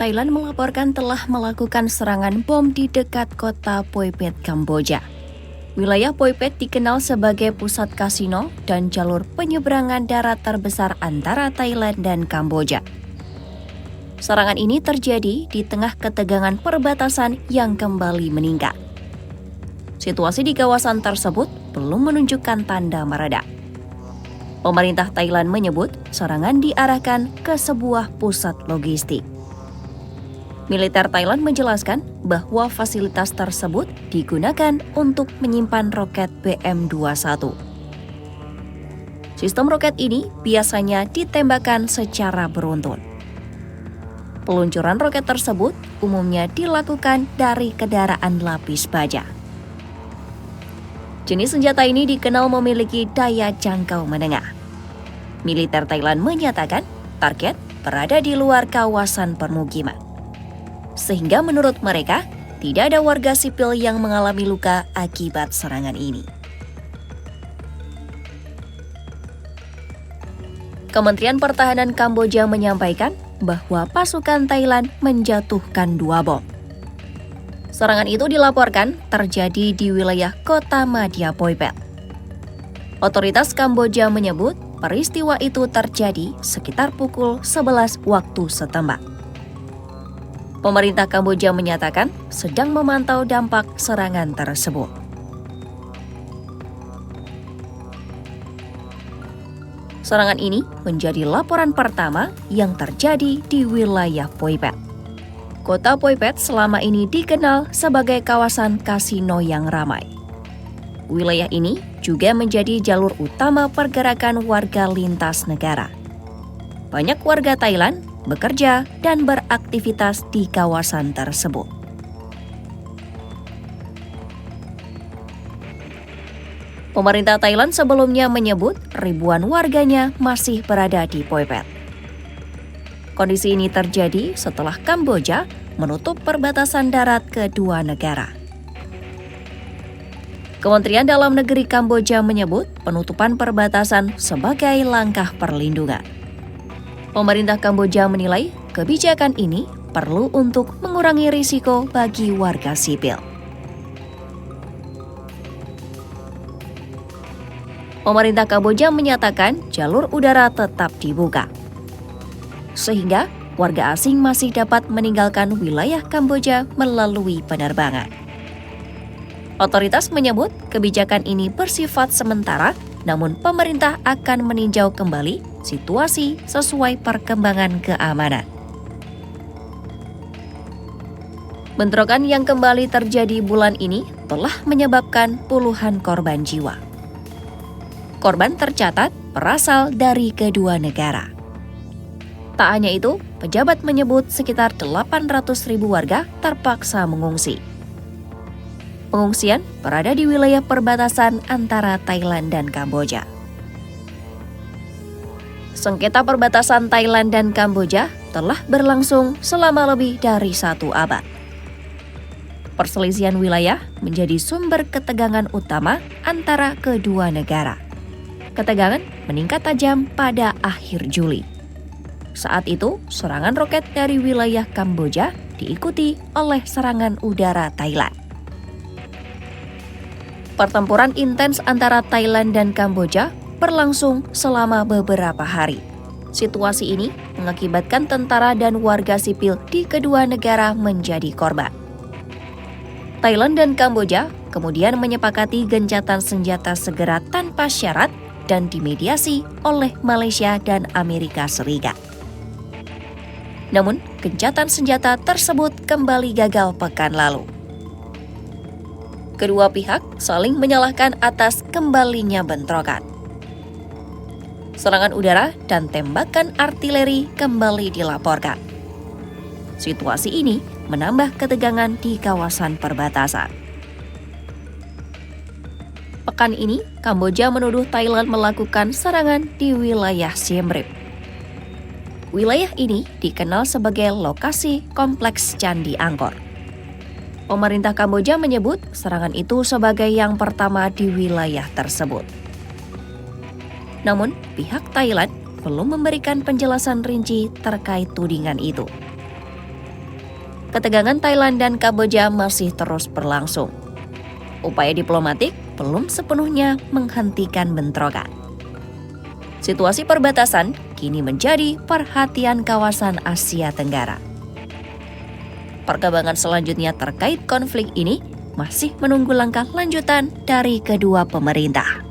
Thailand melaporkan telah melakukan serangan bom di dekat kota Phoi Phet, Kamboja. Wilayah Phoi Phet dikenal sebagai pusat kasino dan jalur penyeberangan darat terbesar antara Thailand dan Kamboja. Serangan ini terjadi di tengah ketegangan perbatasan yang kembali meningkat. Situasi di kawasan tersebut belum menunjukkan tanda mereda. Pemerintah Thailand menyebut serangan diarahkan ke sebuah pusat logistik. Militer Thailand menjelaskan bahwa fasilitas tersebut digunakan untuk menyimpan roket BM-21. Sistem roket ini biasanya ditembakkan secara beruntun. Peluncuran roket tersebut umumnya dilakukan dari kendaraan lapis baja. Jenis senjata ini dikenal memiliki daya jangkau menengah. Militer Thailand menyatakan target berada di luar kawasan permukiman. Sehingga menurut mereka, tidak ada warga sipil yang mengalami luka akibat serangan ini. Kementerian Pertahanan Kamboja menyampaikan bahwa pasukan Thailand menjatuhkan 2 bom. Serangan itu dilaporkan terjadi di wilayah kota Madhya Phoi Phet. Otoritas Kamboja menyebut peristiwa itu terjadi sekitar pukul 11 waktu setempat. Pemerintah Kamboja menyatakan sedang memantau dampak serangan tersebut. Serangan ini menjadi laporan pertama yang terjadi di wilayah Phoi Phet. Kota Phoi Phet selama ini dikenal sebagai kawasan kasino yang ramai. Wilayah ini juga menjadi jalur utama pergerakan warga lintas negara. Banyak warga Thailand bekerja dan beraktivitas di kawasan tersebut. Pemerintah Thailand sebelumnya menyebut ribuan warganya masih berada di Phoi Phet. Kondisi ini terjadi setelah Kamboja menutup perbatasan darat kedua negara. Kementerian Dalam Negeri Kamboja menyebut penutupan perbatasan sebagai langkah perlindungan. Pemerintah Kamboja menilai kebijakan ini perlu untuk mengurangi risiko bagi warga sipil. Pemerintah Kamboja menyatakan jalur udara tetap dibuka, sehingga warga asing masih dapat meninggalkan wilayah Kamboja melalui penerbangan. Otoritas menyebut kebijakan ini bersifat sementara, namun pemerintah akan meninjau kembali situasi sesuai perkembangan keamanan. Bentrokan yang kembali terjadi bulan ini telah menyebabkan puluhan korban jiwa. Korban tercatat berasal dari kedua negara. Tak hanya itu, pejabat menyebut sekitar 800.000 warga terpaksa mengungsi. Pengungsian berada di wilayah perbatasan antara Thailand dan Kamboja. Sengketa perbatasan Thailand dan Kamboja telah berlangsung selama lebih dari 1 abad. Perselisihan wilayah menjadi sumber ketegangan utama antara kedua negara. Ketegangan meningkat tajam pada akhir Juli. Saat itu, serangan roket dari wilayah Kamboja diikuti oleh serangan udara Thailand. Pertempuran intens antara Thailand dan Kamboja berlangsung selama beberapa hari. Situasi ini mengakibatkan tentara dan warga sipil di kedua negara menjadi korban. Thailand dan Kamboja kemudian menyepakati gencatan senjata segera tanpa syarat dan dimediasi oleh Malaysia dan Amerika Serikat. Namun, gencatan senjata tersebut kembali gagal pekan lalu. Kedua pihak saling menyalahkan atas kembalinya bentrokan. Serangan udara dan tembakan artileri kembali dilaporkan. Situasi ini menambah ketegangan di kawasan perbatasan. Pekan ini, Kamboja menuduh Thailand melakukan serangan di wilayah Siem Reap. Wilayah ini dikenal sebagai lokasi kompleks Candi Angkor. Pemerintah Kamboja menyebut serangan itu sebagai yang pertama di wilayah tersebut. Namun, pihak Thailand belum memberikan penjelasan rinci terkait tudingan itu. ketegangan Thailand dan Kamboja masih terus berlangsung. Upaya diplomatik belum sepenuhnya menghentikan bentrokan. Situasi perbatasan kini menjadi perhatian kawasan Asia Tenggara. Perkembangan selanjutnya terkait konflik ini masih menunggu langkah lanjutan dari kedua pemerintah.